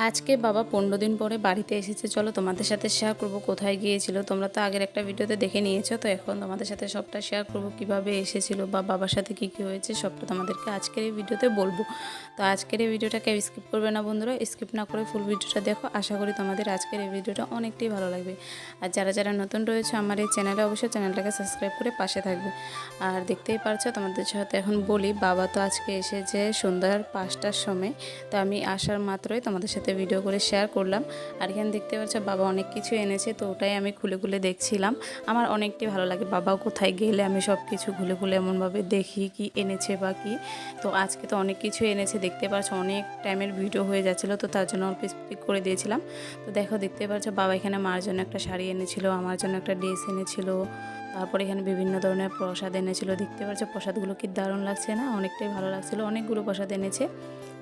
আজকে বাবা 15 দিন পরে বাড়িতে এসেছে। চলো তোমাদের সাথে শেয়ার করব কোথায় গিয়েছিল। তোমরা তো আগের একটা ভিডিওতে দেখে নিয়েছো, তো এখন তোমাদের সাথে সবটা শেয়ার করব কিভাবে এসেছিল বা বাবার সাথে কি কি হয়েছে সবটা তোমাদেরকে আজকের এই ভিডিওতে বলবো। তো আজকের এই ভিডিওটা কেউ স্কিপ করবে না বন্ধুরা, স্কিপ না করে ফুল ভিডিওটা দেখো। আশা করি তোমাদের আজকের এই ভিডিওটা অনেকটাই ভালো লাগবে। আর যারা যারা নতুন রয়েছে আমার এই চ্যানেলে অবশ্যই চ্যানেলটাকে সাবস্ক্রাইব করে পাশে থাকবে। আর দেখতেই পারছো তোমাদের সাথে এখন বলি, বাবা তো আজকে এসেছে সন্ধ্যার 5টার সময়। তো আমি আসার মাত্রই তোমাদের সাথে ভিডিও করে শেয়ার করলাম। আর এখানে দেখতে পাচ্ছ বাবা অনেক কিছু এনেছে, তো ওটাই আমি খুলে খুলে দেখছিলাম। আমার অনেকটাই ভালো লাগে, বাবা কোথায় গেলে আমি সব কিছু খুলে খুলে এমনভাবে দেখি কি এনেছে বা কি। তো আজকে তো অনেক কিছু এনেছে, দেখতে পাচ্ছ অনেক টাইমের ভিডিও হয়ে যাচ্ছিলো, তো তার জন্য অল্প স্পিক করে দিয়েছিলাম। তো দেখো দেখতে পাচ্ছ বাবা এখানে মার জন্য একটা শাড়ি এনেছিল, আমার জন্য একটা ড্রেস এনেছিল। তারপরে এখানে বিভিন্ন ধরনের প্রসাদ এনেছিল, দেখতে পাচ্ছ প্রসাদগুলো কি দারুণ লাগছে না, অনেকটাই ভালো লাগছিলো। অনেকগুলো প্রসাদ এনেছে।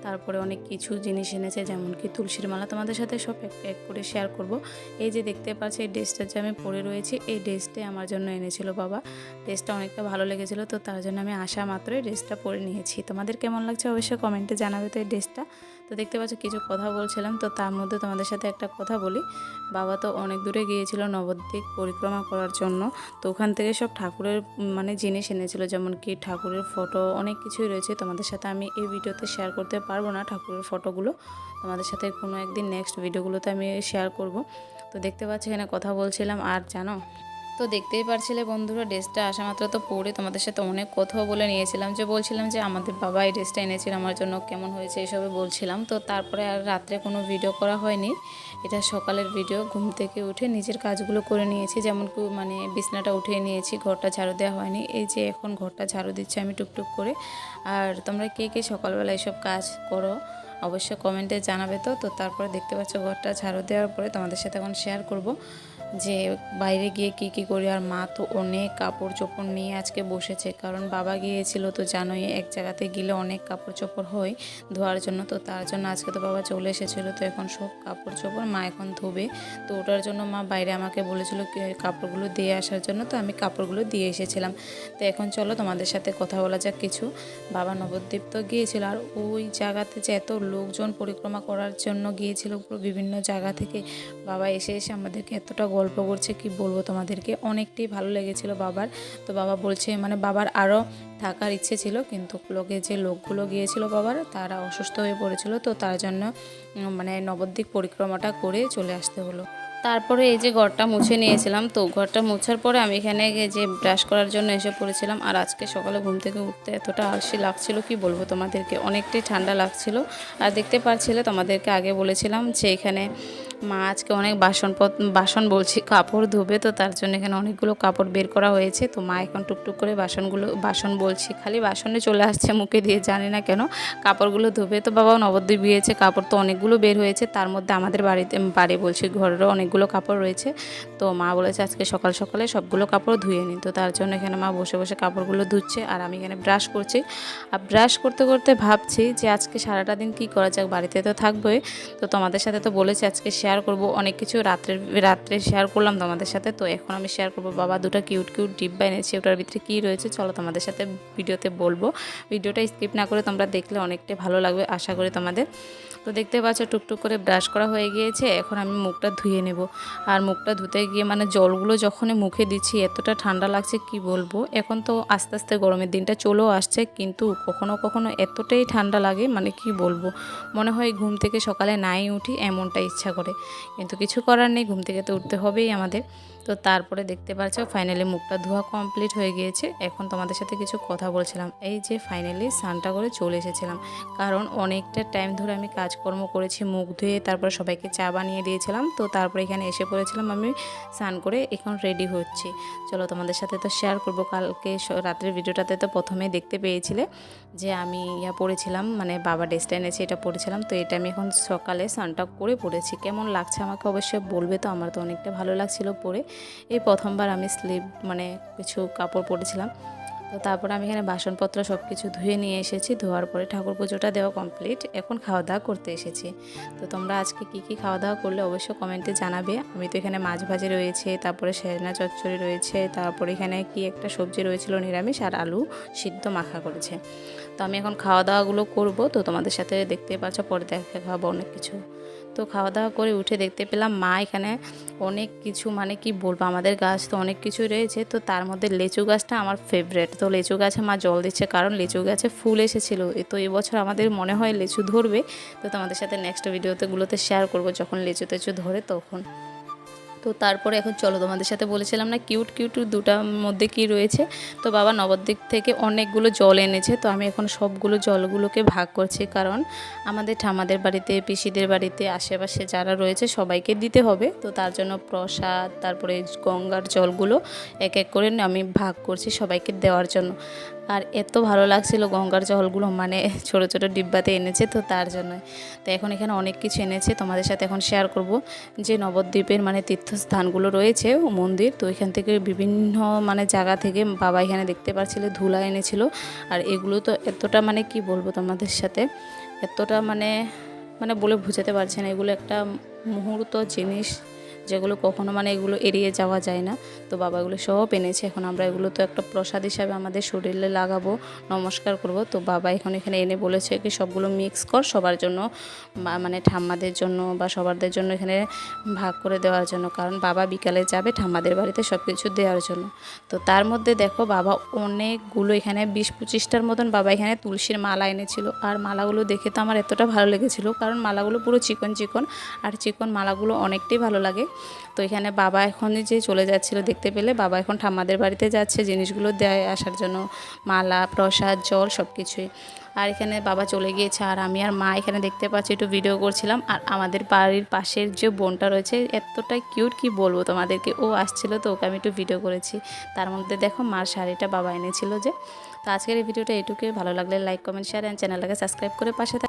তারপরে অনেক কিছু জিনিস এনেছে, যেমন কি তুলসীর মালা, তোমাদের সাথে সব এক এক করে শেয়ার করব। এই যে দেখতে পাচ্ছি এই ড্রেসটা যে আমি পরে রয়েছি, এই ড্রেসটাই আমার জন্য এনেছিল বাবা। ড্রেসটা অনেকটা ভালো লেগেছিলো, তো তার জন্য আমি আসা মাত্রই ড্রেসটা পরে নিয়েছি। তোমাদের কেমন লাগছে অবশ্যই কমেন্টে জানাবে তো এই ড্রেসটা। তো দেখতে পাচ্ছ কিছু কথা বলছিলাম, তো তার মধ্যে তোমাদের সাথে একটা কথা বলি। বাবা তো অনেক দূরে গিয়েছিল নবদ্বীপ পরিক্রমা করার জন্য, তো ওখান থেকে সব ঠাকুরের জিনিস এনেছিল, যেমন কি ঠাকুরের ফটো, অনেক কিছুই রয়েছে। তোমাদের সাথে আমি এই ভিডিওতে শেয়ার করতে পারবো না ঠাকুরের ফটোগুলো, তোমাদের সাথে কোনো একদিন নেক্সট ভিডিওগুলোতে আমি শেয়ার করব। তো দেখতে পাচ্ছি এখানে কথা বলছিলাম। আর জানো তো দেখতেই পারছিলে বন্ধুরা, ড্রেসটা আসা মাত্র তো পরে তোমাদের সাথে অনেক কথাও বলে নিয়েছিলাম, যে বলছিলাম যে আমাদের বাবা এই ড্রেসটা এনেছিল আমার জন্য, কেমন হয়েছে এসবে বলছিলাম। তো তারপরে আর রাত্রে কোনো ভিডিও করা হয়নি, এটা সকালের ভিডিও। ঘুম থেকে উঠে নিজের কাজগুলো করে নিয়েছি, যেমন কি বিছনাটা উঠিয়ে নিয়েছি, ঘরটা ঝাড়ু দেওয়া হয়নি। এই যে এখন ঘরটা ঝাড়ু দিচ্ছি আমি টুকটুক করে। আর তোমরা কে কে সকালবেলা এসব কাজ করো অবশ্যই কমেন্টে জানাবে। তো তারপরে দেখতে পাচ্ছ ঘরটা ঝাড়ু দেওয়ার পরে তোমাদের সাথে এখন শেয়ার করব যে বাইরে গিয়ে কি কি করি। আর মা তো অনেক কাপড় চোপড় নিয়ে আজকে বসেছে, কারণ বাবা গিয়েছিল তো জানোই, এক জায়গাতে গেলে অনেক কাপড় চোপড় হয় ধোয়ার জন্য। তো তার জন্য আজকে তো বাবা চলে এসেছিলো, তো এখন সব কাপড় চোপড় মা এখন ধোবে। তো ওটার জন্য মা বাইরে আমাকে বলেছিল কাপড়গুলো দিয়ে আসার জন্য, তো আমি কাপড়গুলো দিয়ে এসেছিলাম। তো এখন চলো তোমাদের সাথে কথা বলা যাক কিছু। বাবা নবদ্বীপ তো গিয়েছিল, আর ওই জায়গাতে যে এত লোকজন পরিক্রমা করার জন্য গিয়েছিল বিভিন্ন জায়গা থেকে, বাবা এসে এসে আমাদেরকে এতটা গল্প করছে কি বলবো তোমাদেরকে, অনেকটাই ভালো লেগেছিল বাবার। তো বাবা বলছে বাবার আরও থাকার ইচ্ছে ছিল, কিন্তু যে লোকগুলো গিয়েছিল বাবার তারা অসুস্থ হয়ে পড়েছিল, তো তার জন্য নবদ্বীপ পরিক্রমাটা করে চলে আসতে হলো। তারপরে এই যে ঘরটা মুছে নিয়েছিলাম, তো ঘরটা মুছার পরে আমি এখানে যে ব্রাশ করার জন্য এসে পড়েছিলাম। আর আজকে সকালে ঘুম থেকে উঠতে এতটা আলসি লাগছিল কি বলবো তোমাদেরকে, অনেকটাই ঠান্ডা লাগছিল। আর দেখতে পাচ্ছিলে তোমাদেরকে আগে বলেছিলাম যে এখানে মা আজকে অনেক বাসন বলছি কাপড় ধুবে, তো তার জন্য এখানে অনেকগুলো কাপড় বের করা হয়েছে। তো মা এখন টুকটুক করে বাসন বলছি, খালি বাসনে চলে আসছে মুখে দিয়ে, জানি না কেন, কাপড়গুলো ধুবে। তো বাবাও নবদ্বীপ গিয়েছে, কাপড় তো অনেকগুলো বের হয়েছে, তার মধ্যে আমাদের বাড়ি বলছি ঘরেরও অনেকগুলো কাপড় রয়েছে। তো মা বলেছে আজকে সকাল সকালে সবগুলো কাপড় ধুয়ে নিই, তো তার জন্য এখানে মা বসে বসে কাপড়গুলো ধুচ্ছে, আর আমি এখানে ব্রাশ করছি। আর ব্রাশ করতে করতে ভাবছি যে আজকে সারাটা দিন কী করা যাক, বাড়িতে তো থাকবোই। তো তোমাদের সাথে তো বলেছি আজকে শেয়ার করব অনেক কিছু, রাত্রে শেয়ার করলাম তোমাদের সাথে। তো এখন আমি শেয়ার করব বাবা দুটো কিউট কিউট ডিব্বা এনেছি, ওটার ভিতরে কী রয়েছে চলো তোমাদের সাথে ভিডিওতে বলবো। ভিডিওটা স্কিপ না করে তোমরা দেখলে অনেকটাই ভালো লাগবে আশা করি তোমাদের। তো দেখতে পাচ্ছ টুকটুক করে ব্রাশ করা হয়ে গিয়েছে, এখন আমি মুখটা ধুয়ে নেব। আর মুখটা ধুতে গিয়ে জলগুলো যখনই মুখে দিচ্ছি এতটা ঠান্ডা লাগছে কি বলবো। এখন তো আস্তে আস্তে গরমের দিনটা চলেও আসছে, কিন্তু কখনো কখনো এতটাই ঠান্ডা লাগে কি বলবো, মনে হয় ঘুম থেকে সকালে নাই উঠি এমনটা ইচ্ছা করে, কিন্তু কিছু করার নেই, ঘুম থেকে তো উঠতে হবেই আমাদের। তো তারপরে দেখতে পাচ্ছ ফাইনালি মুখটা ধোয়া কমপ্লিট হয়ে গিয়েছে। এখন তোমাদের সাথে কিছু কথা বলছিলাম, এই যে ফাইনালি স্নানটা করে চলে এসেছিলাম, কারণ অনেকটা টাইম ধরে আমি কাজকর্ম করেছি, মুখ ধুয়ে তারপর সবাইকে চা বানিয়ে দিয়েছিলাম। তো তারপরে এখানে এসে পড়েছিলাম আমি স্নান করে, এখন রেডি হচ্ছি। চলো তোমাদের সাথে তো শেয়ার করব। কালকে রাত্রের ভিডিওটাতে তো প্রথমেই দেখতে পেয়েছিলে যে আমি পরেছিলাম, বাবা ড্রেসটা এনেছে এটা পরেছিলাম। তো এটা আমি এখন সকালে স্নানটা করে পরেছি, কেমন লাগছে আমাকে অবশ্যই বলবে। তো আমার তো অনেকটা ভালো লাগছিল পরে, এই প্রথমবার আমি স্লিভ কিছু কাপড় পরেছিলাম। তো তারপরে আমি এখানে বাসনপত্র সব কিছু ধুয়ে নিয়ে এসেছি, ধোয়ার পরে ঠাকুর পুজোটা দেওয়া কমপ্লিট, এখন খাওয়া দাওয়া করতে এসেছি। তো তোমরা আজকে কি কি খাওয়া দাওয়া করলে অবশ্যই কমেন্টে জানাবে। আমি তো এখানে মাছ ভাজি রয়েছে, তারপরে সেজনা চচ্চড়ি রয়েছে, তারপরে এখানে কি একটা সবজি রয়েছিল নিরামিষ, আর আলু সিদ্ধ মাখা করেছে। তো আমি এখন খাওয়া দাওয়াগুলো করব, তো তোমাদের সাথে দেখতে পাচ্ছ পরে দেখা খাবো অনেক কিছু। তো খাওয়া দাওয়া করে উঠে দেখতে পেলাম মা এখানে অনেক কিছু, মানে কি বলবো, আমাদের গাছ তো অনেক কিছু রয়েছে, তো তার মধ্যে লিচু গাছটা আমার ফেভারিট। তো লিচু গাছে মা জল দিচ্ছে, কারণ লিচু গাছে ফুল এসেছিলো। তো এবছর আমাদের মনে হয় লিচু ধরবে। তো তোমাদের সাথে নেক্সট ভিডিওগুলোতে শেয়ার করব যখন লিচু টেচু ধরে তখন। তো তারপরে এখন চলো, তোমাদের সাথে বলেছিলাম না কিউট কিউট দুটার মধ্যে কি রয়েছে। তো বাবা নবদ্বীপ থেকে অনেকগুলো জল এনেছে, তো আমি এখন সবগুলো জলগুলোকে ভাগ করছি, কারণ আমাদের ঠামাদের বাড়িতে, পিসিদের বাড়িতে, আশেপাশে যারা রয়েছে সবাইকে দিতে হবে। তো তার জন্য প্রসাদ, তারপরে গঙ্গার জলগুলো এক এক করে আমি ভাগ করছি সবাইকে দেওয়ার জন্য। আর এত ভালো লাগছিল গঙ্গার জলগুলো, মানে ছোট ছোট ডিব্বাতে এনেছে, তো তার জন্য। তো এখন এখানে অনেক কিছু এনেছে, তোমাদের সাথে এখন শেয়ার করব যে নবদ্বীপের মানে তীর্থস্থানগুলো রয়েছে মন্দির। তো এখান থেকে বিভিন্ন মানে জায়গা থেকে বাবা এখানে দেখতে পাচ্ছিলে ধুলা এনেছিল। আর এগুলো তো এতটা, মানে কি বলবো তোমাদের সাথে, এতটা মানে বলে বোঝাতে পারছি না। এগুলো একটা মুহূর্ত জিনিস, যেগুলো কখনো মানে এগুলো এড়িয়ে যাওয়া যায় না। তো বাবা এগুলো সব এনেছে, এখন আমরা এগুলো তো একটা প্রসাদ হিসাবে আমাদের শরীরে লাগাবো, নমস্কার করব। তো বাবা এখন এখানে এনে বলেছে কি সবগুলো মিক্স কর সবার জন্য, মানে ঠাম্মাদের জন্য বা সবারদের জন্য এখানে ভাগ করে দেওয়ার জন্য, কারণ বাবা বিকালে যাবে ঠাম্মাদের বাড়িতে সব কিছু দেওয়ার জন্য। তো তার মধ্যে দেখো বাবা অনেকগুলো, এখানে 20-25টার মতন বাবা এখানে তুলসীর মালা এনেছিল। আর মালাগুলো দেখে তো আমার এতটা ভালো লেগেছিল, কারণ মালাগুলো পুরো চিকন চিকন, আর চিকন মালাগুলো অনেকটাই ভালো লাগে। তো এখানে বাবা এখন যে চলে যাচ্ছিল দেখতে পেলে, বাবা এখন ঠাম্মাদের বাড়িতে যাচ্ছে জিনিসগুলো দেয় আসার জন্য, মালা, প্রসাদ, জল সব কিছুই। আর এখানে বাবা চলে গিয়েছে, আর আমি আর মা এখানে দেখতে পাচ্ছি একটু ভিডিও করছিলাম। আর আমাদের বাড়ির পাশের যে বোনটা রয়েছে এতটাই কিউট, কি বলবো তোমাদেরকে, ও আসছিল, তো ওকে আমি একটু ভিডিও করেছি। তার মধ্যে দেখো মার শাড়িটা বাবা এনেছিল যে। তো আজকের এই ভিডিওটা এটুকুই, ভালো লাগলে লাইক, কমেন্ট, শেয়ার অ্যান্ড চ্যানেলটাকে সাবস্ক্রাইব করে পাশে